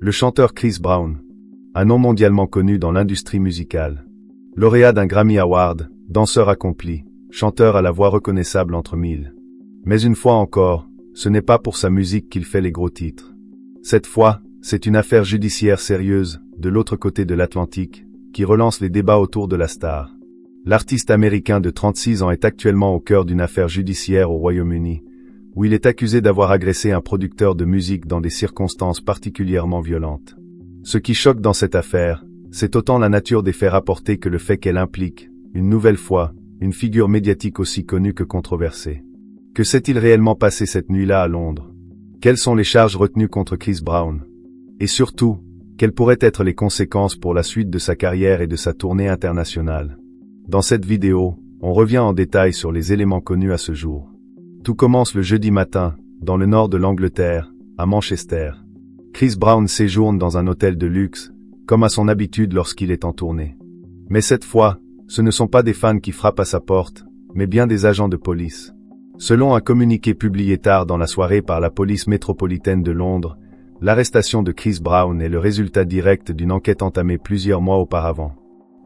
Le chanteur Chris Brown, un nom mondialement connu dans l'industrie musicale. Lauréat d'un Grammy Award, danseur accompli, chanteur à la voix reconnaissable entre mille. Mais une fois encore, ce n'est pas pour sa musique qu'il fait les gros titres. Cette fois, c'est une affaire judiciaire sérieuse, de l'autre côté de l'Atlantique, qui relance les débats autour de la star. L'artiste américain de 36 ans est actuellement au cœur d'une affaire judiciaire au Royaume-Uni, où il est accusé d'avoir agressé un producteur de musique dans des circonstances particulièrement violentes. Ce qui choque dans cette affaire, c'est autant la nature des faits rapportés que le fait qu'elle implique, une nouvelle fois, une figure médiatique aussi connue que controversée. Que s'est-il réellement passé cette nuit-là à Londres? Quelles sont les charges retenues contre Chris Brown? Et surtout, quelles pourraient être les conséquences pour la suite de sa carrière et de sa tournée internationale? Dans cette vidéo, on revient en détail sur les éléments connus à ce jour. Tout commence le jeudi matin, dans le nord de l'Angleterre, à Manchester. Chris Brown séjourne dans un hôtel de luxe, comme à son habitude lorsqu'il est en tournée. Mais cette fois, ce ne sont pas des fans qui frappent à sa porte, mais bien des agents de police. Selon un communiqué publié tard dans la soirée par la police métropolitaine de Londres, l'arrestation de Chris Brown est le résultat direct d'une enquête entamée plusieurs mois auparavant.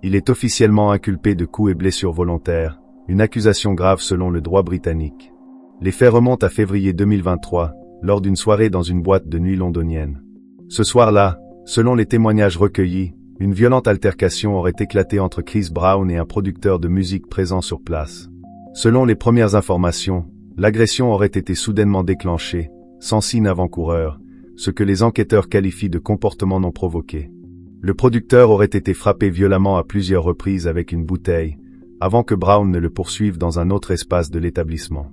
Il est officiellement inculpé de coups et blessures volontaires, une accusation grave selon le droit britannique. Les faits remontent à février 2023, lors d'une soirée dans une boîte de nuit londonienne. Ce soir-là, selon les témoignages recueillis, une violente altercation aurait éclaté entre Chris Brown et un producteur de musique présent sur place. Selon les premières informations, l'agression aurait été soudainement déclenchée, sans signe avant-coureur, ce que les enquêteurs qualifient de comportement non provoqué. Le producteur aurait été frappé violemment à plusieurs reprises avec une bouteille, avant que Brown ne le poursuive dans un autre espace de l'établissement.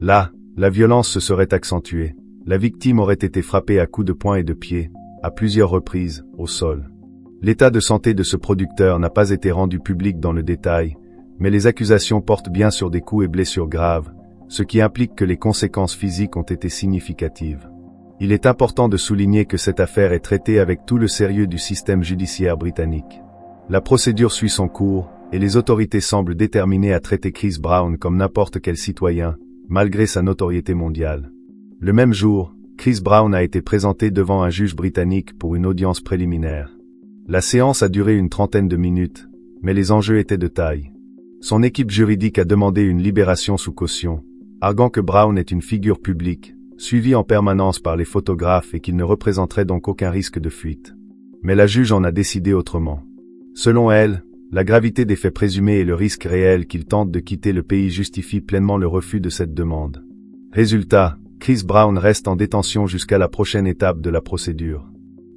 Là, la violence se serait accentuée. La victime aurait été frappée à coups de poing et de pied, à plusieurs reprises, au sol. L'état de santé de ce producteur n'a pas été rendu public dans le détail, mais les accusations portent bien sur des coups et blessures graves, ce qui implique que les conséquences physiques ont été significatives. Il est important de souligner que cette affaire est traitée avec tout le sérieux du système judiciaire britannique. La procédure suit son cours, et les autorités semblent déterminées à traiter Chris Brown comme n'importe quel citoyen, malgré sa notoriété mondiale. Le même jour, Chris Brown a été présenté devant un juge britannique pour une audience préliminaire. La séance a duré une trentaine de minutes, mais les enjeux étaient de taille. Son équipe juridique a demandé une libération sous caution, arguant que Brown est une figure publique, suivi en permanence par les photographes et qu'il ne représenterait donc aucun risque de fuite. Mais la juge en a décidé autrement. Selon elle, la gravité des faits présumés et le risque réel qu'il tente de quitter le pays justifient pleinement le refus de cette demande. Résultat, Chris Brown reste en détention jusqu'à la prochaine étape de la procédure.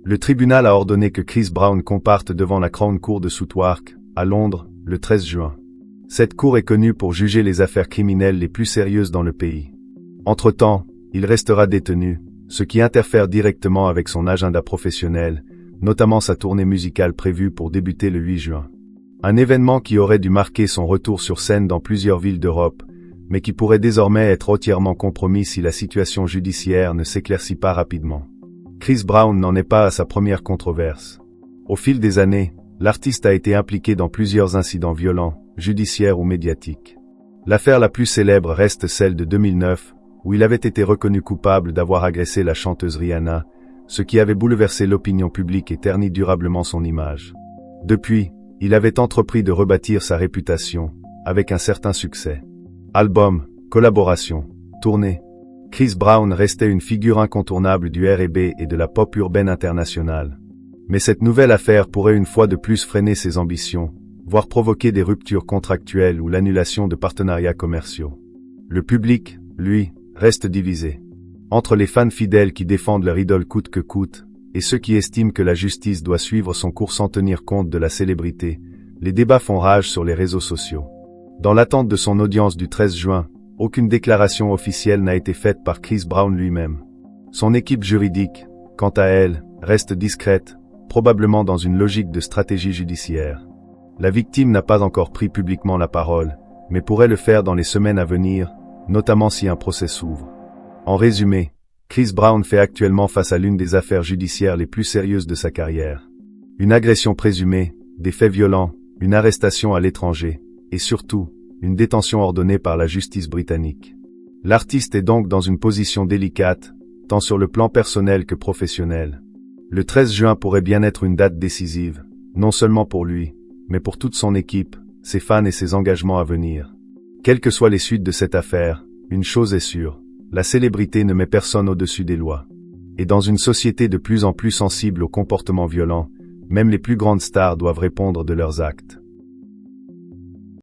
Le tribunal a ordonné que Chris Brown comparte devant la Crown Court de Southwark, à Londres, le 13 juin. Cette cour est connue pour juger les affaires criminelles les plus sérieuses dans le pays. Entre-temps, il restera détenu, ce qui interfère directement avec son agenda professionnel, notamment sa tournée musicale prévue pour débuter le 8 juin. Un événement qui aurait dû marquer son retour sur scène dans plusieurs villes d'Europe, mais qui pourrait désormais être entièrement compromis si la situation judiciaire ne s'éclaircit pas rapidement. Chris Brown n'en est pas à sa première controverse. Au fil des années, l'artiste a été impliqué dans plusieurs incidents violents, judiciaires ou médiatiques. L'affaire la plus célèbre reste celle de 2009, où il avait été reconnu coupable d'avoir agressé la chanteuse Rihanna, ce qui avait bouleversé l'opinion publique et terni durablement son image. Depuis, il avait entrepris de rebâtir sa réputation, avec un certain succès. Albums, collaborations, tournées. Chris Brown restait une figure incontournable du R&B et de la pop urbaine internationale. Mais cette nouvelle affaire pourrait une fois de plus freiner ses ambitions, voire provoquer des ruptures contractuelles ou l'annulation de partenariats commerciaux. Le public, lui, reste divisé. Entre les fans fidèles qui défendent leur idole coûte que coûte, et ceux qui estiment que la justice doit suivre son cours sans tenir compte de la célébrité, les débats font rage sur les réseaux sociaux. Dans l'attente de son audience du 13 juin, aucune déclaration officielle n'a été faite par Chris Brown lui-même. Son équipe juridique, quant à elle, reste discrète, probablement dans une logique de stratégie judiciaire. La victime n'a pas encore pris publiquement la parole, mais pourrait le faire dans les semaines à venir, notamment si un procès s'ouvre. En résumé, Chris Brown fait actuellement face à l'une des affaires judiciaires les plus sérieuses de sa carrière. Une agression présumée, des faits violents, une arrestation à l'étranger, et surtout, une détention ordonnée par la justice britannique. L'artiste est donc dans une position délicate, tant sur le plan personnel que professionnel. Le 13 juin pourrait bien être une date décisive, non seulement pour lui, mais pour toute son équipe, ses fans et ses engagements à venir. Quelles que soient les suites de cette affaire, une chose est sûre, la célébrité ne met personne au-dessus des lois. Et dans une société de plus en plus sensible aux comportements violents, même les plus grandes stars doivent répondre de leurs actes.